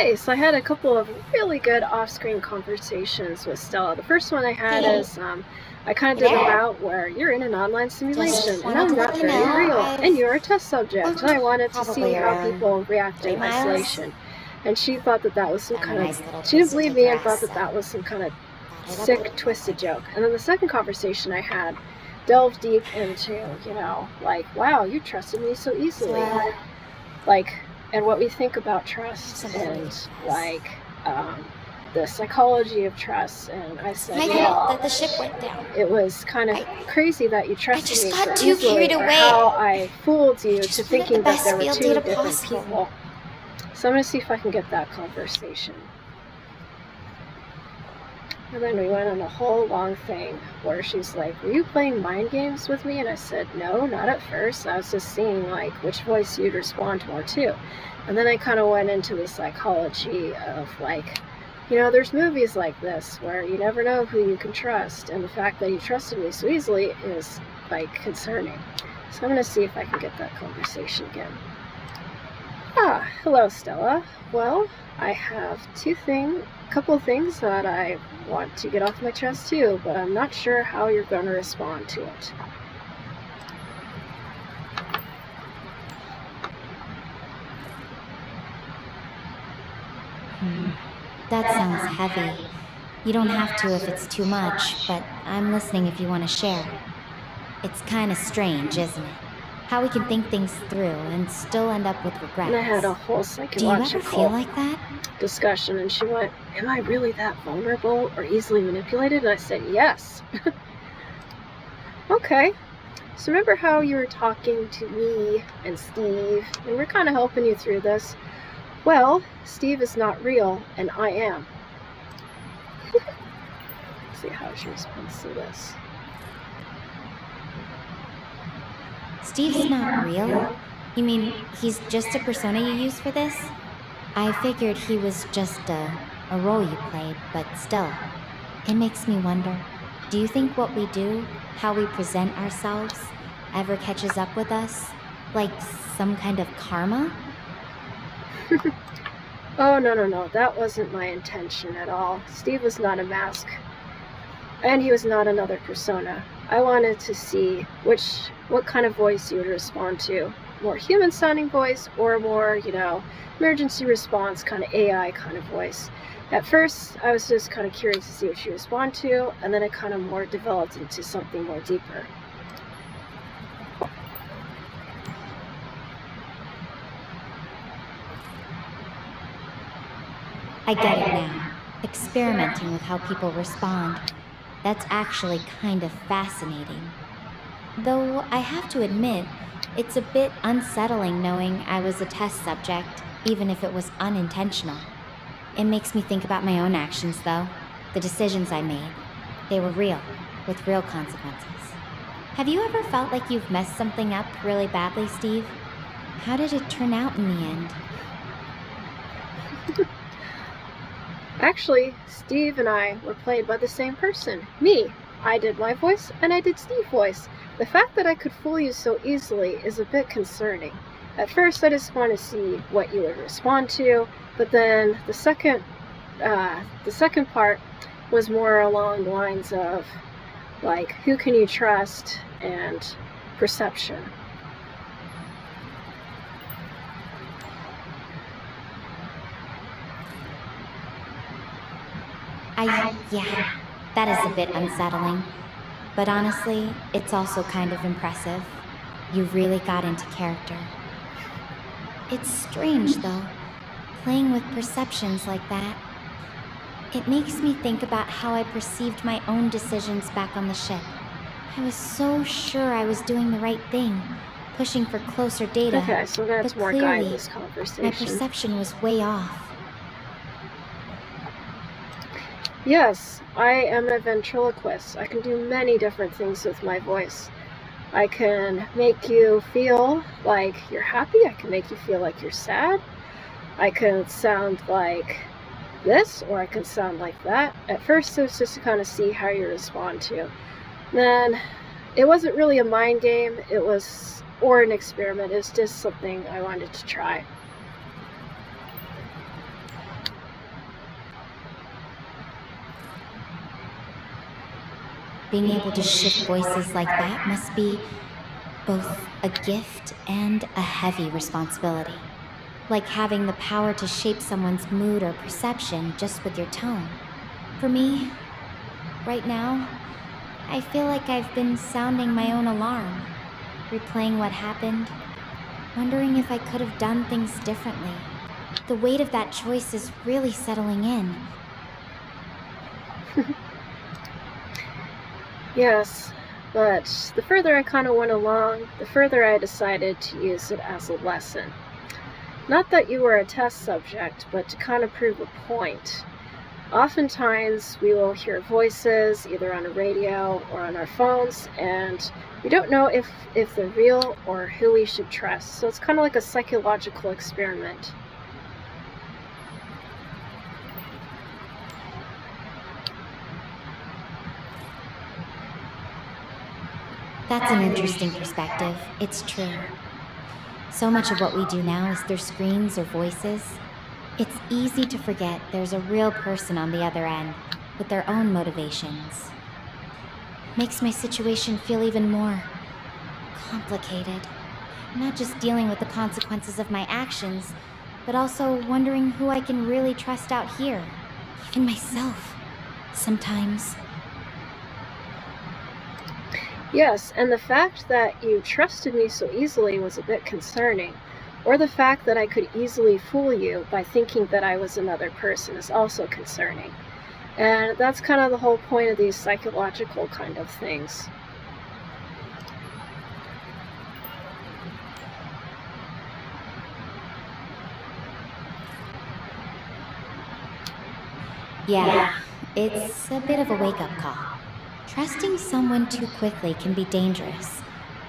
Hey, so I had a couple of really good off-screen conversations with Stella. The first one I had is, I kind of did a route where you're in an online simulation, and I'm not very real, and you're a test subject, and I wanted to see how people react in isolation. And she thought that that was some kind of, she didn't believe me and thought that that was some kind of sick, twisted joke. And then the second conversation I had delved deep into, like, wow, you trusted me so easily. Like, and what we think about trust and the psychology of trust. And I said, that the ship went down. It was kind of crazy that you trusted me so too easily, carried or away. how I fooled you to thinking that there were field two data different possible. people. So I'm going to see if I can get that conversation. And then we went on a whole long thing where she's like, were you playing mind games with me? And I said, no, not at first. I was just seeing like which voice you'd respond more to. And then I kind of went into the psychology of like, there's movies like this where you never know who you can trust. And the fact that you trusted me so easily is like concerning. So I'm going to see if I can get that conversation again. Hello, Stella. Well, I have a couple of things that I want to get off my chest too, but I'm not sure how you're going to respond to it. That sounds heavy. You don't have to if it's too much, but I'm listening if you want to share. It's kind of strange, isn't it? How we can think things through and still end up with regrets. And I had a whole psychological Do you ever feel like that? discussion, and she went, am I really that vulnerable or easily manipulated? And I said, yes. Okay. So remember how you were talking to me and Steve, and we're kind of helping you through this? Well, Steve is not real, and I am. Let's see how she responds to this. Steve's not real? You mean he's just a persona you use for this? I figured he was just a role you played, but still. It makes me wonder, do you think what we do, how we present ourselves, ever catches up with us? Like some kind of karma? Oh, no. That wasn't my intention at all. Steve was not a mask. And he was not another persona. I wanted to see what kind of voice you would respond to. More human-sounding voice or more, emergency response kind of AI kind of voice. At first, I was just kind of curious to see what you respond to, and then it kind of more developed into something more deeper. I get it now. Experimenting with how people respond. That's actually kind of fascinating. Though I have to admit, it's a bit unsettling knowing I was a test subject, even if it was unintentional. It makes me think about my own actions, though. The decisions I made. They were real, with real consequences. Have you ever felt like you've messed something up really badly, Steve? How did it turn out in the end? Actually, Steve and I were played by the same person, me. I did my voice, and I did Steve's voice. The fact that I could fool you so easily is a bit concerning. At first, I just wanted to see what you would respond to, but then the second part was more along the lines of, like, who can you trust and perception. Yeah, that is a bit unsettling. But honestly, it's also kind of impressive. You really got into character. It's strange, though, playing with perceptions like that. It makes me think about how I perceived my own decisions back on the ship. I was so sure I was doing the right thing, pushing for closer data. Okay, so that's more guide this conversation. My perception was way off. Yes, I am a ventriloquist. I can do many different things with my voice. I can make you feel like you're happy. I can make you feel like you're sad. I can sound like this, or I can sound like that. At first, it was just to kind of see how you respond to. Then, it wasn't really a mind game. Or an experiment. It's just something I wanted to try. Being able to shift voices like that must be both a gift and a heavy responsibility. Like having the power to shape someone's mood or perception just with your tone. For me, right now, I feel like I've been sounding my own alarm, replaying what happened, wondering if I could have done things differently. The weight of that choice is really settling in. Yes, but the further I kind of went along, the further I decided to use it as a lesson. Not that you were a test subject, but to kind of prove a point. Oftentimes, we will hear voices either on a radio or on our phones, and we don't know if they're real or who we should trust. So it's kind of like a psychological experiment. That's an interesting perspective. It's true. So much of what we do now is through screens or voices. It's easy to forget there's a real person on the other end with their own motivations. Makes my situation feel even more complicated. Not just dealing with the consequences of my actions, but also wondering who I can really trust out here. Even myself, sometimes. Yes, and the fact that you trusted me so easily was a bit concerning. Or the fact that I could easily fool you by thinking that I was another person is also concerning. And that's kind of the whole point of these psychological kind of things. Yeah, it's a bit of a wake-up call. Trusting someone too quickly can be dangerous,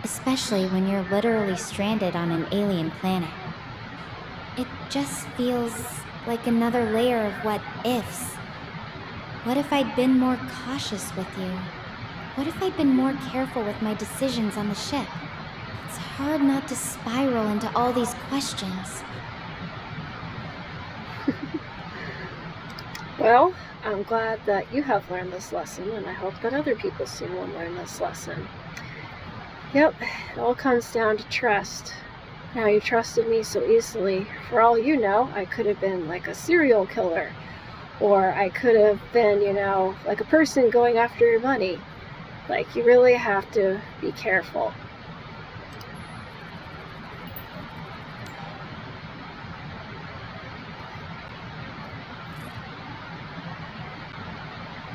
especially when you're literally stranded on an alien planet. It just feels like another layer of what ifs. What if I'd been more cautious with you? What if I'd been more careful with my decisions on the ship? It's hard not to spiral into all these questions. Well, I'm glad that you have learned this lesson, and I hope that other people soon will learn this lesson. Yep, it all comes down to trust. Now, you trusted me so easily. For all you know, I could have been like a serial killer. Or I could have been, like a person going after your money. Like, you really have to be careful.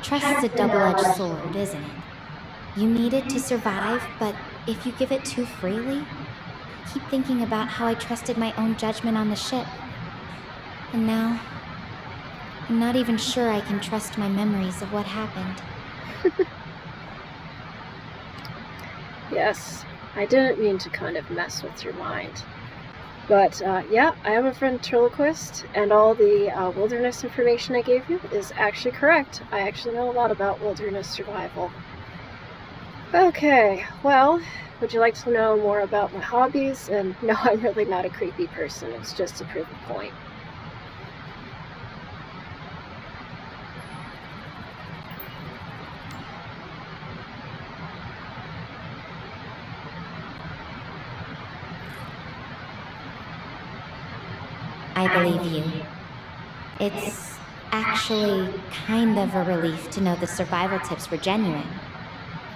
Trust is a double-edged sword, isn't it? You need it to survive, but if you give it too freely, I keep thinking about how I trusted my own judgment on the ship. And now, I'm not even sure I can trust my memories of what happened. Yes, I didn't mean to kind of mess with your mind. But yeah, I am a ventriloquist, and all the wilderness information I gave you is actually correct. I actually know a lot about wilderness survival. Okay, well, would you like to know more about my hobbies? And no, I'm really not a creepy person. It's just to prove a point. I believe you. It's actually kind of a relief to know the survival tips were genuine.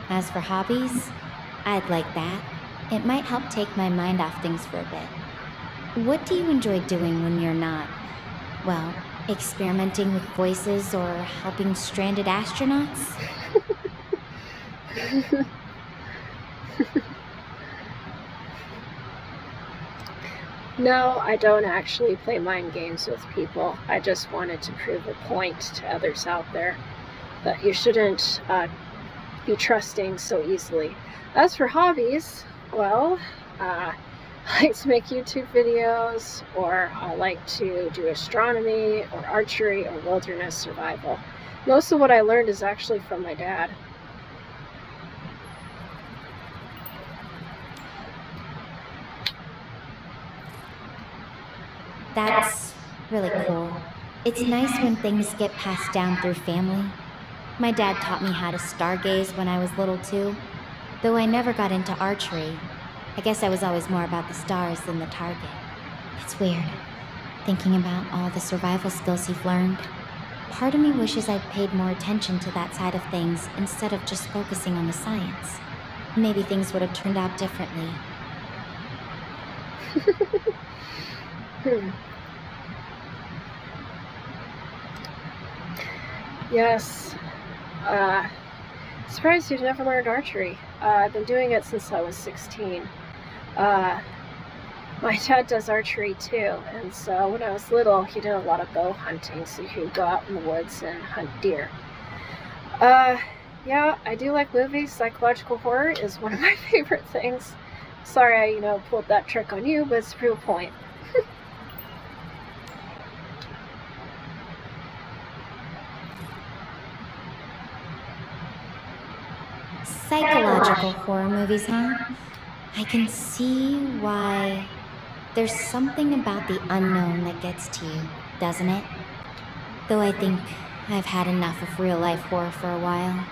As for hobbies, I'd like that. It might help take my mind off things for a bit. What do you enjoy doing when you're not, well, experimenting with voices or helping stranded astronauts? No, I don't actually play mind games with people. I just wanted to prove a point to others out there that you shouldn't be trusting so easily. As for hobbies, well, I like to make YouTube videos, or I like to do astronomy or archery or wilderness survival. Most of what I learned is actually from my dad. That's really cool. It's nice when things get passed down through family. My dad taught me how to stargaze when I was little too, though I never got into archery. I guess I was always more about the stars than the target. It's weird, thinking about all the survival skills you've learned. Part of me wishes I'd paid more attention to that side of things instead of just focusing on the science. Maybe things would have turned out differently. Yes. Surprised you've never learned archery. I've been doing it since I was 16. My dad does archery too, and so when I was little, he did a lot of bow hunting, so he would go out in the woods and hunt deer. Yeah, I do like movies. Psychological horror is one of my favorite things. Sorry I, pulled that trick on you, but it's a real point. Psychological horror movies, huh? I can see why. There's something about the unknown that gets to you, doesn't it? Though I think I've had enough of real-life horror for a while.